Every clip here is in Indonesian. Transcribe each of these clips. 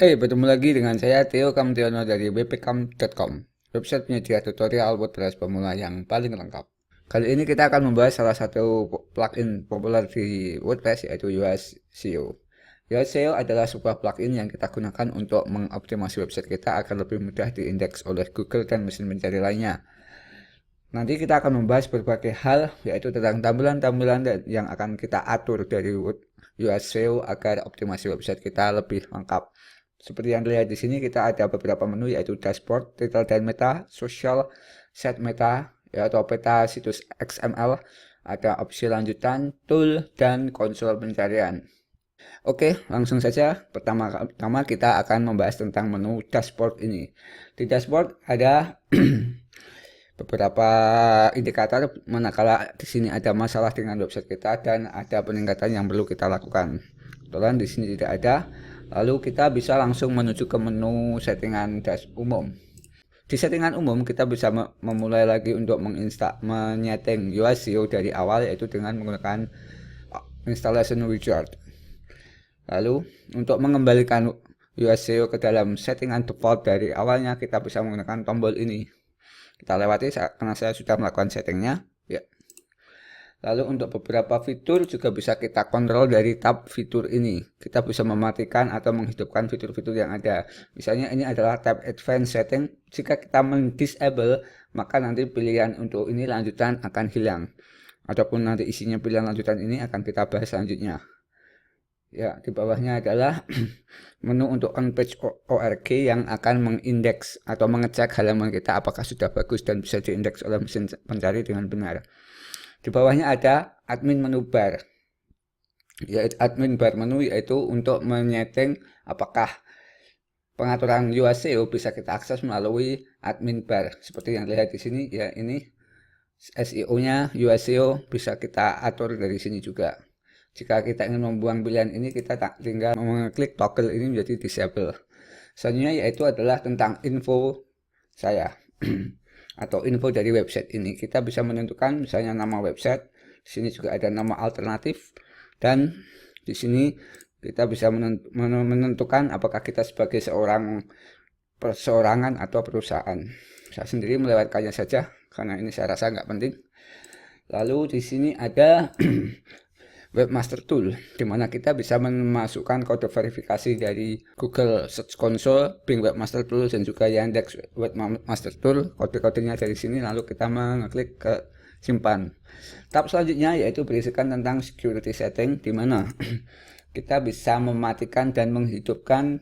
Bertemu lagi dengan saya Theo Kamtiono dari wpcam.com, website penyedia tutorial WordPress pemula yang paling lengkap. Kali ini kita akan membahas salah satu plugin populer di WordPress, yaitu Yoast SEO. Yoast SEO adalah sebuah plugin yang kita gunakan untuk mengoptimasi website kita agar lebih mudah diindeks oleh Google dan mesin pencari lainnya. Nanti kita akan membahas berbagai hal, yaitu tentang tampilan-tampilan yang akan kita atur dari Yoast SEO agar optimasi website kita lebih lengkap. Seperti yang dilihat di sini, kita ada beberapa menu, yaitu dashboard, title dan meta, social, set meta, atau peta situs XML, ada opsi lanjutan, tool, dan konsol pencarian. Oke, langsung saja. Pertama kita akan membahas tentang menu dashboard ini. Di dashboard ada beberapa indikator manakala di sini ada masalah dengan website kita dan ada peningkatan yang perlu kita lakukan. Kebetulan di sini tidak ada. Lalu kita bisa langsung menuju ke menu settingan umum. Di settingan umum kita bisa memulai lagi untuk menyeting Yoast SEO dari awal, yaitu dengan menggunakan installation wizard. Lalu untuk mengembalikan Yoast SEO ke dalam settingan default dari awalnya, kita bisa menggunakan tombol ini. Kita lewati karena saya sudah melakukan settingnya. Ya. Lalu untuk beberapa fitur juga bisa kita kontrol dari tab fitur ini. Kita bisa mematikan atau menghidupkan fitur-fitur yang ada. Misalnya ini adalah tab Advanced Setting. Jika kita mendisable, maka nanti pilihan untuk ini lanjutan akan hilang. Ataupun nanti isinya pilihan lanjutan ini akan kita bahas selanjutnya. Ya, di bawahnya adalah menu untuk on-page ORG yang akan mengindeks atau mengecek halaman kita apakah sudah bagus dan bisa diindeks oleh mesin pencari dengan benar. Di bawahnya ada admin menu bar. Yaitu admin bar menu, yaitu untuk menyeting apakah pengaturan Yoast SEO bisa kita akses melalui admin bar. Seperti yang lihat di sini, ya ini SEO-nya Yoast SEO bisa kita atur dari sini juga. Jika kita ingin membuang pilihan ini, kita tinggal mengklik toggle ini menjadi disable. Selanjutnya yaitu adalah tentang info saya. Atau info dari website ini. Kita bisa menentukan misalnya nama website. Di sini juga ada nama alternatif, dan di sini kita bisa menentukan apakah kita sebagai seorang perseorangan atau perusahaan. Saya sendiri melewatkannya saja karena ini saya rasa nggak penting. Lalu di sini ada Webmaster Tool, di mana kita bisa memasukkan kode verifikasi dari Google Search Console, Bing Webmaster Tool, dan juga Yandex Webmaster Tool. Kode-kodenya dari sini, lalu kita mengklik ke simpan. Tab selanjutnya yaitu berisikan tentang security setting, di mana kita bisa mematikan dan menghidupkan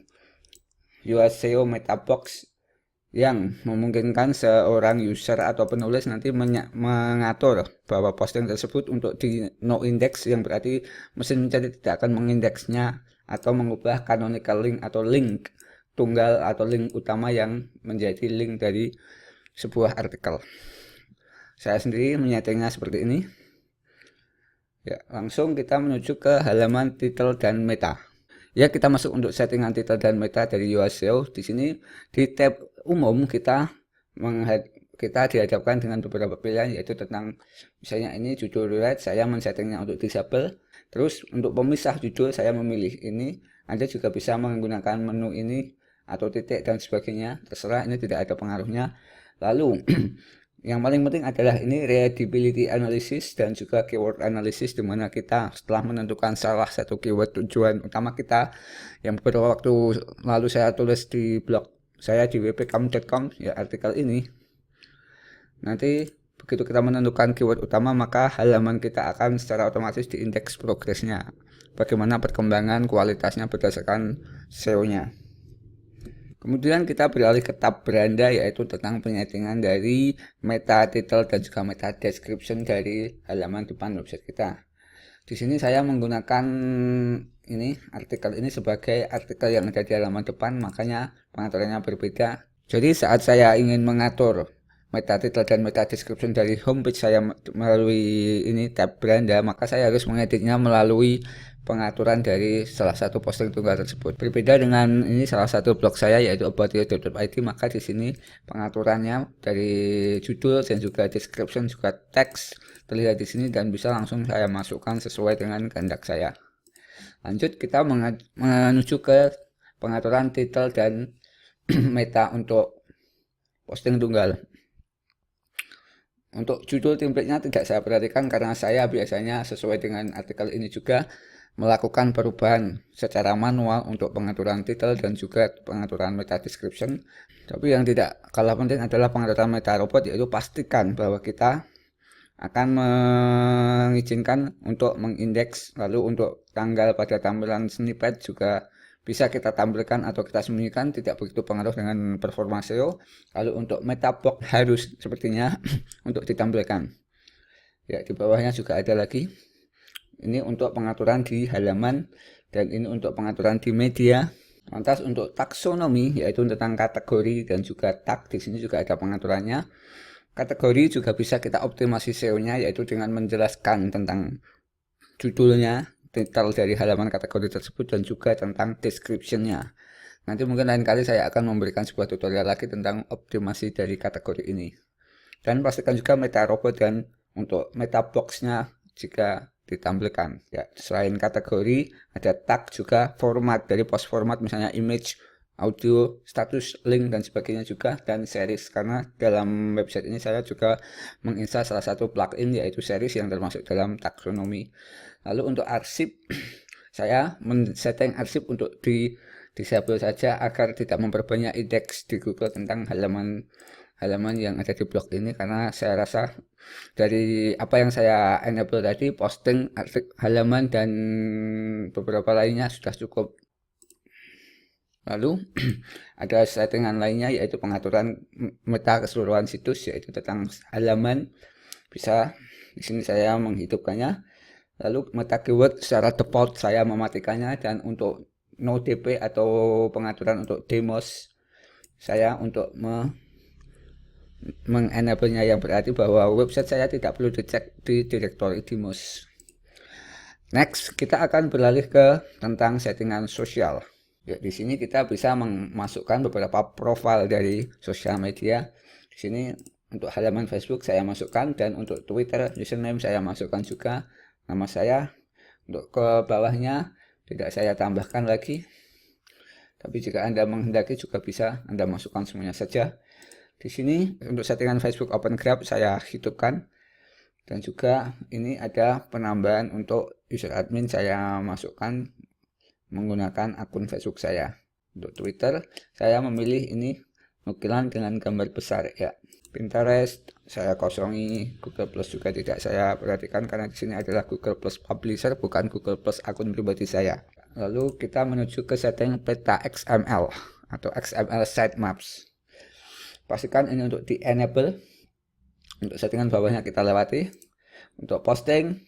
Yoast SEO Meta Box yang memungkinkan seorang user atau penulis nanti mengatur bahwa posting tersebut untuk di no index, yang berarti mesin mencari tidak akan mengindeksnya atau mengubah canonical link atau link tunggal atau link utama yang menjadi link dari sebuah artikel. Saya sendiri menyetingnya seperti ini. Ya, langsung kita menuju ke halaman title dan meta. Ya, kita masuk untuk settingan title dan meta dari Yoast SEO. Di sini di tab umum kita dihadapkan dengan beberapa pilihan, yaitu tentang misalnya ini judul riwayat, saya men-settingnya untuk disable. Terus untuk pemisah judul saya memilih ini. Anda juga bisa menggunakan menu ini atau titik dan sebagainya, terserah, ini tidak ada pengaruhnya. Lalu yang paling penting adalah ini readability analysis dan juga keyword analysis, di mana kita setelah menentukan salah satu keyword tujuan utama kita yang beberapa waktu lalu saya tulis di blog saya di wpcam.com, ya artikel ini. Nanti begitu kita menentukan keyword utama, maka halaman kita akan secara otomatis diindeks progresnya, bagaimana perkembangan kualitasnya berdasarkan SEO-nya. Kemudian kita beralih ke tab beranda, yaitu tentang penyetingan dari meta title dan juga meta description dari halaman depan website kita. Di sini saya menggunakan ini artikel ini sebagai artikel yang ada di halaman depan, makanya pengaturannya berbeda. Jadi saat saya ingin mengatur meta title dan meta description dari homepage saya melalui ini tab beranda, maka saya harus mengeditnya melalui pengaturan dari salah satu posting tunggal tersebut. Berbeda dengan ini salah satu blog saya yaitu aboutyo.id, maka di sini pengaturannya dari judul dan juga description juga teks terlihat di sini dan bisa langsung saya masukkan sesuai dengan kehendak saya. Lanjut kita menuju ke pengaturan titel dan meta untuk posting tunggal. Untuk judul template-nya tidak saya perhatikan karena saya biasanya sesuai dengan artikel ini juga melakukan perubahan secara manual untuk pengaturan titel dan juga pengaturan meta description. Tapi yang tidak kalah penting adalah pengaturan meta robot, yaitu pastikan bahwa kita akan mengizinkan untuk mengindeks, lalu untuk tanggal pada tampilan snippet juga bisa kita tampilkan atau kita sembunyikan, tidak begitu pengaruh dengan performa SEO. Lalu untuk meta box harus sepertinya untuk ditampilkan. Ya, di bawahnya juga ada lagi. Ini untuk pengaturan di halaman dan ini untuk pengaturan di media. Lantas untuk taksonomi, yaitu tentang kategori dan juga tag, di sini juga ada pengaturannya. Kategori juga bisa kita optimasi SEO-nya, yaitu dengan menjelaskan tentang judulnya, titel dari halaman kategori tersebut, dan juga tentang description-nya. Nanti mungkin lain kali saya akan memberikan sebuah tutorial lagi tentang optimasi dari kategori ini. Dan pastikan juga meta robot dan untuk meta box-nya jika ditampilkan. Ya, selain kategori, ada tag juga, format dari post format, misalnya image, audio, status, link, dan sebagainya juga, dan series, karena dalam website ini saya juga menginstal salah satu plugin yaitu series yang termasuk dalam taksonomi. Lalu untuk arsip, saya men-setting arsip untuk disable saja agar tidak memperbanyak indeks di Google tentang halaman yang ada di blog ini, karena saya rasa dari apa yang saya enable tadi, posting, halaman, dan beberapa lainnya sudah cukup. Lalu ada settingan lainnya yaitu pengaturan meta keseluruhan situs, yaitu tentang halaman. Bisa di sini saya menghidupkannya. Lalu meta keyword secara default saya mematikannya, dan untuk no DP atau pengaturan untuk demos saya untuk mengenable-nya, yang berarti bahwa website saya tidak perlu dicek di direktori demos. Next, kita akan beralih ke tentang settingan sosial. Ya, di sini kita bisa memasukkan beberapa profil dari sosial media. Di sini untuk halaman Facebook saya masukkan, dan untuk Twitter username saya masukkan juga nama saya. Untuk ke bawahnya tidak saya tambahkan lagi. Tapi jika Anda menghendaki juga bisa Anda masukkan semuanya saja. Di sini untuk settingan Facebook Open Graph saya hidupkan, dan juga ini ada penambahan untuk user admin saya masukkan menggunakan akun Facebook saya. Untuk Twitter saya memilih ini nukilan dengan gambar besar ya. Pinterest saya kosongi, Google Plus juga tidak saya perhatikan karena di sini adalah Google Plus Publisher, bukan Google Plus akun pribadi saya. Lalu kita menuju ke setting peta XML atau XML sitemaps. Pastikan ini untuk di enable. Untuk settingan bawahnya kita lewati. Untuk posting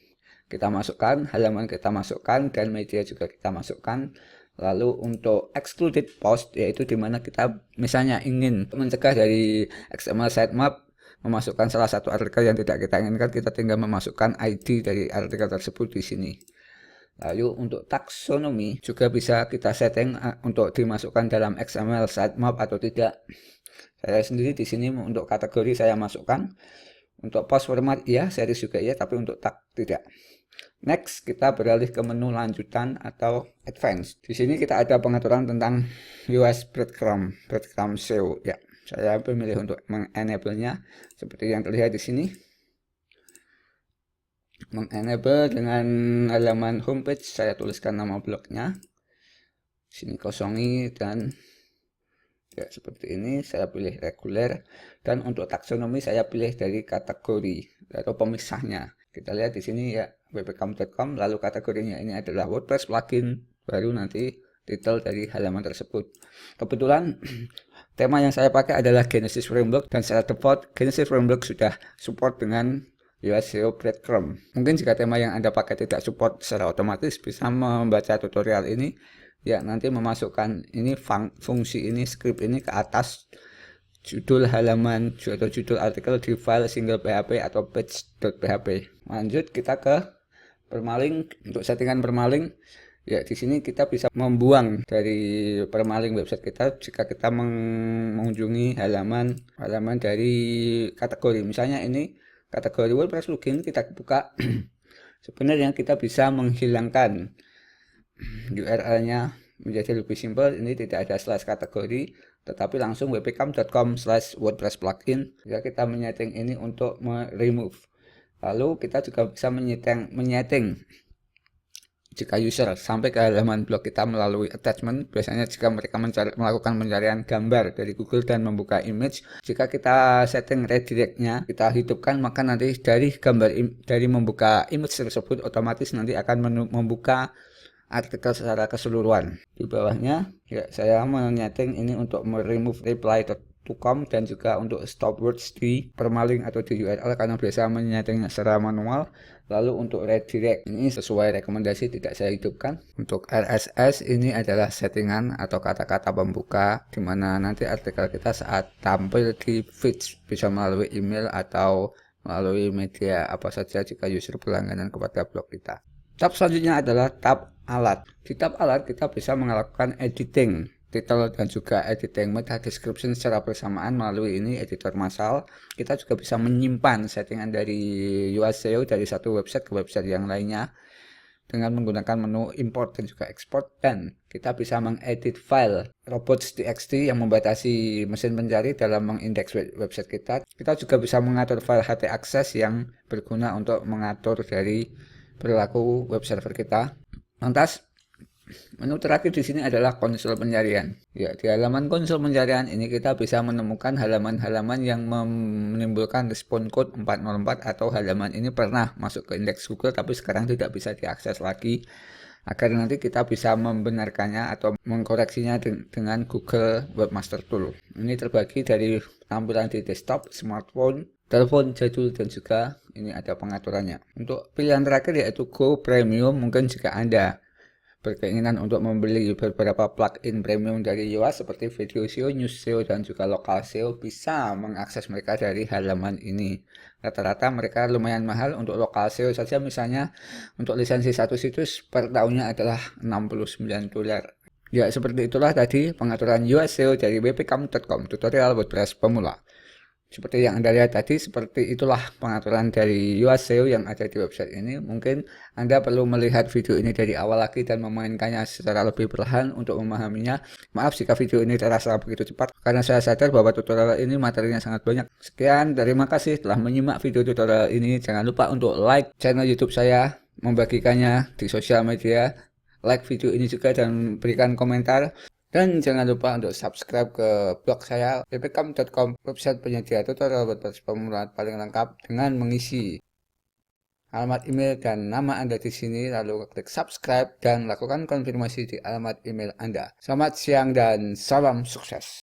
kita masukkan, halaman kita masukkan, dan media juga kita masukkan. Lalu untuk excluded post, yaitu dimana kita misalnya ingin mencegah dari XML sitemap memasukkan salah satu artikel yang tidak kita inginkan, kita tinggal memasukkan ID dari artikel tersebut di sini. Lalu untuk taksonomi juga bisa kita setting untuk dimasukkan dalam XML sitemap atau tidak. Saya sendiri di sini untuk kategori saya masukkan, untuk post format iya, series juga iya, tapi untuk tag tidak. Next, kita beralih ke menu lanjutan atau advance. Di sini kita ada pengaturan tentang US breadcrumb SEO. Ya, saya memilih untuk mengenable-nya seperti yang terlihat di sini. Mengenable dengan halaman homepage, saya tuliskan nama blognya. Sini kosongi, dan ya seperti ini saya pilih reguler, dan untuk taksonomi saya pilih dari kategori atau pemisahnya. Kita lihat di sini ya, webcam.com, lalu kategorinya ini adalah WordPress plugin, baru nanti titel dari halaman tersebut. Kebetulan tema yang saya pakai adalah Genesis Framework, dan secara default Genesis Framework sudah support dengan US SEO breadcrumb. Mungkin jika tema yang Anda pakai tidak support secara otomatis, bisa membaca tutorial ini. Ya, nanti memasukkan ini fungsi ini, script ini ke atas judul halaman atau judul artikel di file single PHP atau page.php. Lanjut kita ke permaling. Untuk settingan permaling, ya di sini kita bisa membuang dari permaling website kita jika kita mengunjungi halaman dari kategori. Misalnya ini kategori WordPress plugin, kita buka. Sebenarnya kita bisa menghilangkan URL-nya menjadi lebih simpel, ini tidak ada slash kategori, tetapi langsung wpcam.com/WordPress plugin. Jika kita menyeting ini untuk remove. Lalu kita juga bisa menyeting jika user sampai ke halaman blog kita melalui attachment. Biasanya jika mereka melakukan pencarian gambar dari Google dan membuka image, jika kita setting redirectnya, kita hidupkan, maka nanti dari dari membuka image tersebut otomatis nanti akan membuka artikel secara keseluruhan. Di bawahnya ya, saya menyeting ini untuk remove reply to com dan juga untuk stop words di permalink atau di URL karena biasa menyetingnya secara manual. Lalu untuk redirect ini sesuai rekomendasi tidak saya hidupkan. Untuk RSS ini adalah settingan atau kata-kata pembuka di mana nanti artikel kita saat tampil di feed bisa melalui email atau melalui media apa saja jika user berlangganan kepada blog kita. Tab selanjutnya adalah tab alat. Di tab alat kita bisa melakukan editing title dan juga editing meta description secara bersamaan melalui ini editor massal. Kita juga bisa menyimpan settingan dari UI SEO dari satu website ke website yang lainnya dengan menggunakan menu import dan juga export, dan kita bisa mengedit file robots.txt yang membatasi mesin pencari dalam mengindeks website kita. Kita juga bisa mengatur file htaccess yang berguna untuk mengatur dari perilaku web server kita. Lantas menu terakhir di sini adalah konsol pencarian. Ya, di halaman konsol pencarian ini kita bisa menemukan halaman-halaman yang menimbulkan respon code 404 atau halaman ini pernah masuk ke indeks Google tapi sekarang tidak bisa diakses lagi, agar nanti kita bisa membenarkannya atau mengkoreksinya dengan Google Webmaster Tool. Ini terbagi dari tampilan di desktop, smartphone, telepon jadul, dan juga ini ada pengaturannya. Untuk pilihan terakhir yaitu Go Premium, mungkin jika Anda berkeinginan untuk membeli beberapa plugin premium dari Yoa seperti Video SEO, News SEO, dan juga Local SEO, bisa mengakses mereka dari halaman ini. Rata-rata mereka lumayan mahal. Untuk Local SEO saja misalnya untuk lisensi satu situs per tahunnya adalah $69. Ya, seperti itulah tadi pengaturan Yoa SEO dari wpcam.com, tutorial WordPress pemula. Seperti yang Anda lihat tadi, seperti itulah pengaturan dari UI SEO yang ada di website ini. Mungkin Anda perlu melihat video ini dari awal lagi dan memainkannya secara lebih perlahan untuk memahaminya. Maaf jika video ini terasa begitu cepat, karena saya sadar bahwa tutorial ini materinya sangat banyak. Sekian, terima kasih telah menyimak video tutorial ini. Jangan lupa untuk like channel YouTube saya, membagikannya di sosial media, like video ini juga, dan berikan komentar. Dan jangan lupa untuk subscribe ke blog saya wpcam.com, website penyedia tutorial WordPress pemula paling lengkap dengan mengisi alamat email dan nama Anda di sini, lalu klik subscribe dan lakukan konfirmasi di alamat email Anda. Selamat siang dan salam sukses.